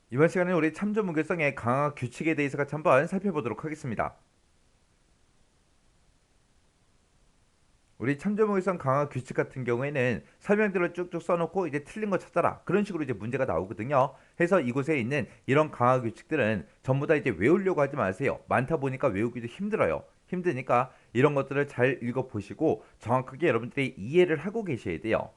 이번 시간에 우리 참조 무결성의 강화 규칙에 대해서 같이 한번 살펴보도록 하겠습니다. 우리 참조 무결성 강화 규칙 같은 경우에는 설명들을 쭉쭉 써놓고 이제 틀린 거 찾아라 그런 식으로 이제 문제가 나오거든요. 해서 이곳에 있는 이런 강화 규칙들은 전부 다 이제 외우려고 하지 마세요. 많다 보니까 외우기도 힘들어요. 힘드니까 이런 것들을 잘 읽어보시고 정확하게 여러분들이 이해를 하고 계셔야 돼요.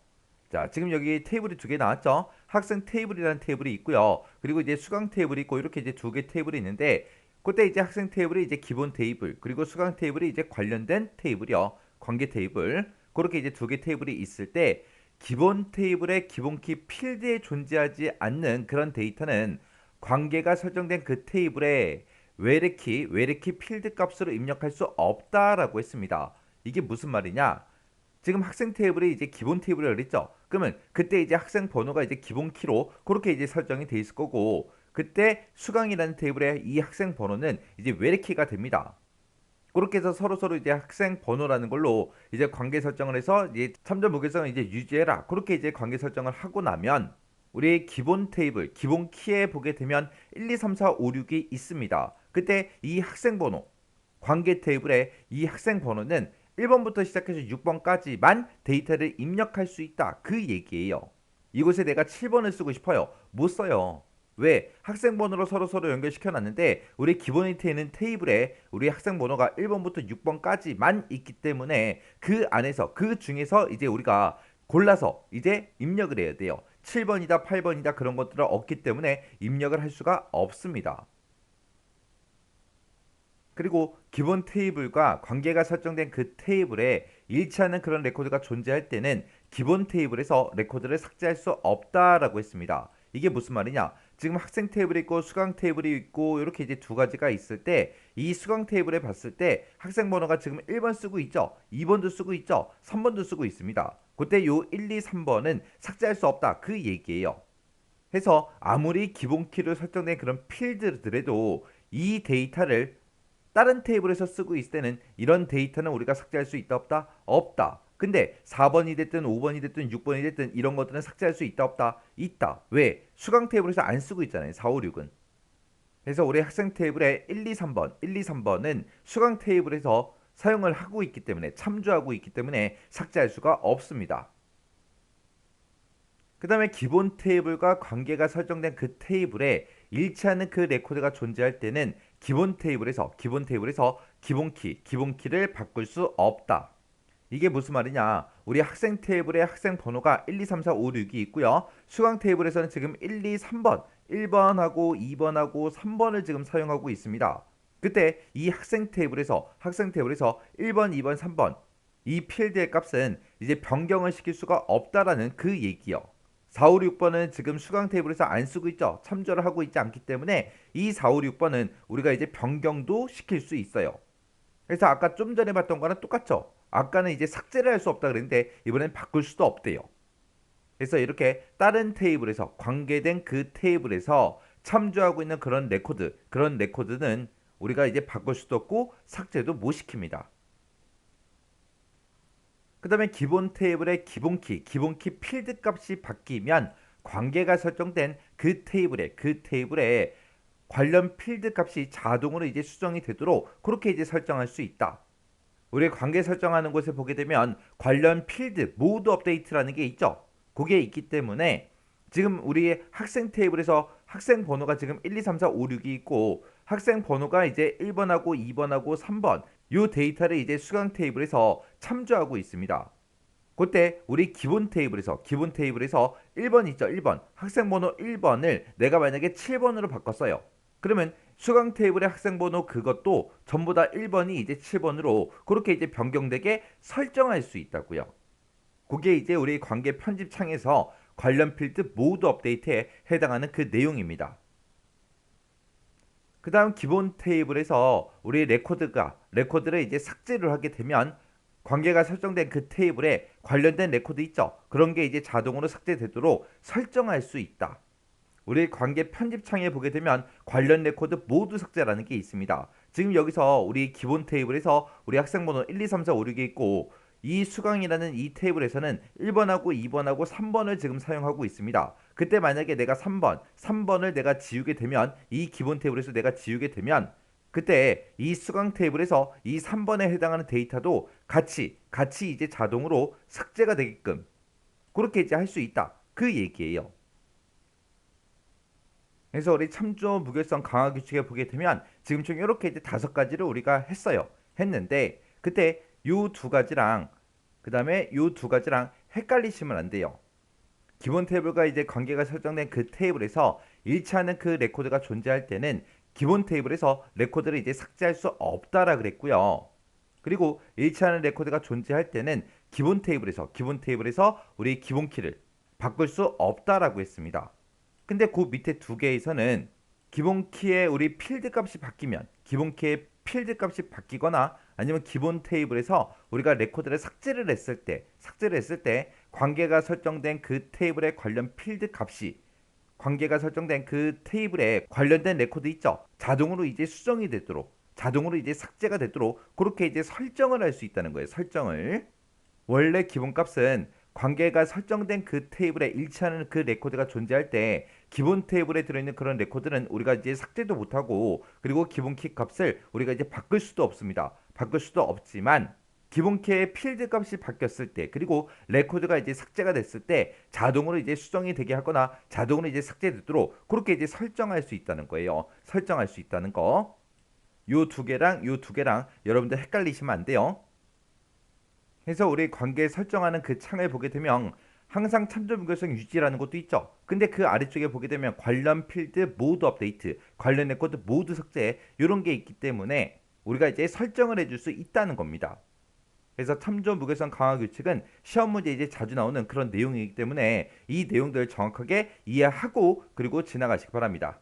자, 지금 여기 테이블이 두 개 나왔죠? 학생 테이블이라는 테이블이 있고요. 그리고 이제 수강 테이블이 있고 이렇게 이제 두 개 테이블이 있는데 그때 이제 학생 테이블이 이제 기본 테이블 그리고 수강 테이블이 이제 관련된 테이블이요. 관계 테이블. 그렇게 이제 두 개 테이블이 있을 때 기본 테이블의 기본키 필드에 존재하지 않는 그런 데이터는 관계가 설정된 그 테이블에 외래키 필드 값으로 입력할 수 없다라고 했습니다. 이게 무슨 말이냐? 지금 학생 테이블이 이제 기본 테이블이라고 그랬죠. 그러면 그때 이제 학생 번호가 이제 기본 키로 그렇게 이제 설정이 돼 있을 거고 그때 수강이라는 테이블의 이 학생 번호는 이제 외래키가 됩니다. 그렇게 해서 서로 이제 학생 번호라는 걸로 이제 관계 설정을 해서 이제 참조 무결성을 이제 유지해라. 그렇게 이제 관계 설정을 하고 나면 우리 기본 테이블, 기본 키에 보게 되면 1, 2, 3, 4, 5, 6이 있습니다. 그때 이 학생 번호, 관계 테이블에 이 학생 번호는 1번부터 시작해서 6번까지만 데이터를 입력할 수 있다. 그 얘기예요. 이곳에 내가 7번을 쓰고 싶어요. 못 써요. 왜? 학생 번호로 서로 연결시켜 놨는데 우리 기본에 있는 테이블에 우리 학생 번호가 1번부터 6번까지만 있기 때문에 그 안에서 그 중에서 이제 우리가 골라서 이제 입력을 해야 돼요. 7번이다, 8번이다 그런 것들은 없기 때문에 입력을 할 수가 없습니다. 그리고 기본 테이블과 관계가 설정된 그 테이블에 일치하는 그런 레코드가 존재할 때는 기본 테이블에서 레코드를 삭제할 수 없다라고 했습니다. 이게 무슨 말이냐? 지금 학생 테이블이 있고 수강 테이블이 있고 이렇게 이제 두 가지가 있을 때 이 수강 테이블에 봤을 때 학생 번호가 지금 1번 쓰고 있죠. 2번도 쓰고 있죠. 3번도 쓰고 있습니다. 그때 요 1, 2, 3번은 삭제할 수 없다. 그 얘기예요. 해서 아무리 기본 키로 설정된 그런 필드들에도 이 데이터를 다른 테이블에서 쓰고 있을 때는 이런 데이터는 우리가 삭제할 수 있다 없다? 없다. 근데 4번이 됐든 5번이 됐든 6번이 됐든 이런 것들은 삭제할 수 있다 없다? 있다. 왜? 수강 테이블에서 안 쓰고 있잖아요. 4, 5, 6은. 그래서 우리 학생 테이블에 1, 2, 3번, 1, 2, 3번은 수강 테이블에서 사용을 하고 있기 때문에 참조하고 있기 때문에 삭제할 수가 없습니다. 그 다음에 기본 테이블과 관계가 설정된 그 테이블에 일치하는 그 레코드가 존재할 때는 기본 테이블에서 기본 키를 바꿀 수 없다. 이게 무슨 말이냐? 우리 학생 테이블에 학생 번호가 1, 2, 3, 4, 5, 6이 있고요. 수강 테이블에서는 지금 1, 2, 3번, 1번하고 2번하고 3번을 지금 사용하고 있습니다. 그때 이 학생 테이블에서 1번, 2번, 3번 이 필드의 값은 이제 변경을 시킬 수가 없다라는 그 얘기요. 4, 5, 6번은 지금 수강 테이블에서 안 쓰고 있죠. 참조를 하고 있지 않기 때문에 이 4, 5, 6번은 우리가 이제 변경도 시킬 수 있어요. 그래서 아까 좀 전에 봤던 거랑 똑같죠. 아까는 이제 삭제를 할 수 없다 그랬는데 이번엔 바꿀 수도 없대요. 그래서 이렇게 다른 테이블에서 관계된 그 테이블에서 참조하고 있는 그런 레코드는 우리가 이제 바꿀 수도 없고 삭제도 못 시킵니다. 그 다음에 기본 테이블의 기본키 필드 값이 바뀌면 관계가 설정된 그 테이블에 관련 필드 값이 자동으로 이제 수정이 되도록 그렇게 이제 설정할 수 있다. 우리 관계 설정하는 곳에 보게 되면 관련 필드 모드 업데이트라는 게 있죠. 그게 있기 때문에 지금 우리 학생 테이블에서 학생 번호가 지금 1, 2, 3, 4, 5, 6이 있고 학생 번호가 이제 1번하고 2번하고 3번 요 데이터를 이제 수강 테이블에서 참조하고 있습니다. 그때 우리 기본 테이블에서 1번 있죠. 1번. 학생 번호 1번을 내가 만약에 7번으로 바꿨어요. 그러면 수강 테이블의 학생 번호 그것도 전부 다 1번이 이제 7번으로 그렇게 이제 변경되게 설정할 수 있다고요. 그게 이제 우리 관계 편집 창에서 관련 필드 모드 업데이트에 해당하는 그 내용입니다. 그 다음 기본 테이블에서 우리 레코드를 이제 삭제를 하게 되면 관계가 설정된 그 테이블에 관련된 레코드 있죠. 그런 게 이제 자동으로 삭제되도록 설정할 수 있다. 우리 관계 편집창에 보게 되면 관련 레코드 모두 삭제라는 게 있습니다. 지금 여기서 우리 기본 테이블에서 우리 학생 번호 1, 2, 3, 4, 5, 6이 있고 이 수강이라는 이 테이블에서는 1번하고 2번하고 3번을 지금 사용하고 있습니다. 그때 만약에 내가 3번을 내가 지우게 되면 이 기본 테이블에서 내가 지우게 되면 그때 이 수강 테이블에서 이 3번에 해당하는 데이터도 같이 이제 자동으로 삭제가 되게끔 그렇게 이제 할 수 있다. 그 얘기예요. 그래서 우리 참조 무결성 강화 규칙에 보게 되면 지금처럼 이렇게 이제 5가지를 우리가 했어요. 했는데 그때 요 두 가지랑 그다음에 요 두 가지랑 헷갈리시면 안 돼요. 기본 테이블과 이제 관계가 설정된 그 테이블에서 일치하는 그 레코드가 존재할 때는 기본 테이블에서 레코드를 이제 삭제할 수 없다라 그랬고요. 그리고 일치하는 레코드가 존재할 때는 기본 테이블에서 우리 기본 키를 바꿀 수 없다라고 했습니다. 근데 그 밑에 두 개에서는 기본 키의 우리 필드 값이 바뀌면 기본 키의 필드 값이 바뀌거나 아니면 기본 테이블에서 우리가 레코드를 삭제를 했을 때 관계가 설정된 그 테이블에 관련 필드 값이 관계가 설정된 그 테이블에 관련된 레코드 있죠. 자동으로 이제 수정이 되도록 자동으로 이제 삭제가 되도록 그렇게 이제 설정을 할 수 있다는 거예요. 설정을. 원래 기본값은 관계가 설정된 그 테이블에 일치하는 그 레코드가 존재할 때 기본 테이블에 들어있는 그런 레코드는 우리가 이제 삭제도 못하고 그리고 기본 키 값을 우리가 이제 바꿀 수도 없습니다. 바꿀 수도 없지만 기본 키의 필드 값이 바뀌었을 때 그리고 레코드가 이제 삭제가 됐을 때 자동으로 이제 수정이 되게 하거나 자동으로 이제 삭제되도록 그렇게 이제 설정할 수 있다는 거예요. 설정할 수 있다는 거. 요 두 개랑 여러분들 헷갈리시면 안 돼요. 그래서 우리 관계 설정하는 그 창을 보게 되면 항상 참조 무결성 유지라는 것도 있죠. 근데 그 아래쪽에 보게 되면 관련 필드 모두 업데이트, 관련 레코드 모두 삭제 이런 게 있기 때문에 우리가 이제 설정을 해줄 수 있다는 겁니다. 그래서 참조 무결성 강화 규칙은 시험 문제에 이제 자주 나오는 그런 내용이기 때문에 이 내용들을 정확하게 이해하고 그리고 지나가시기 바랍니다.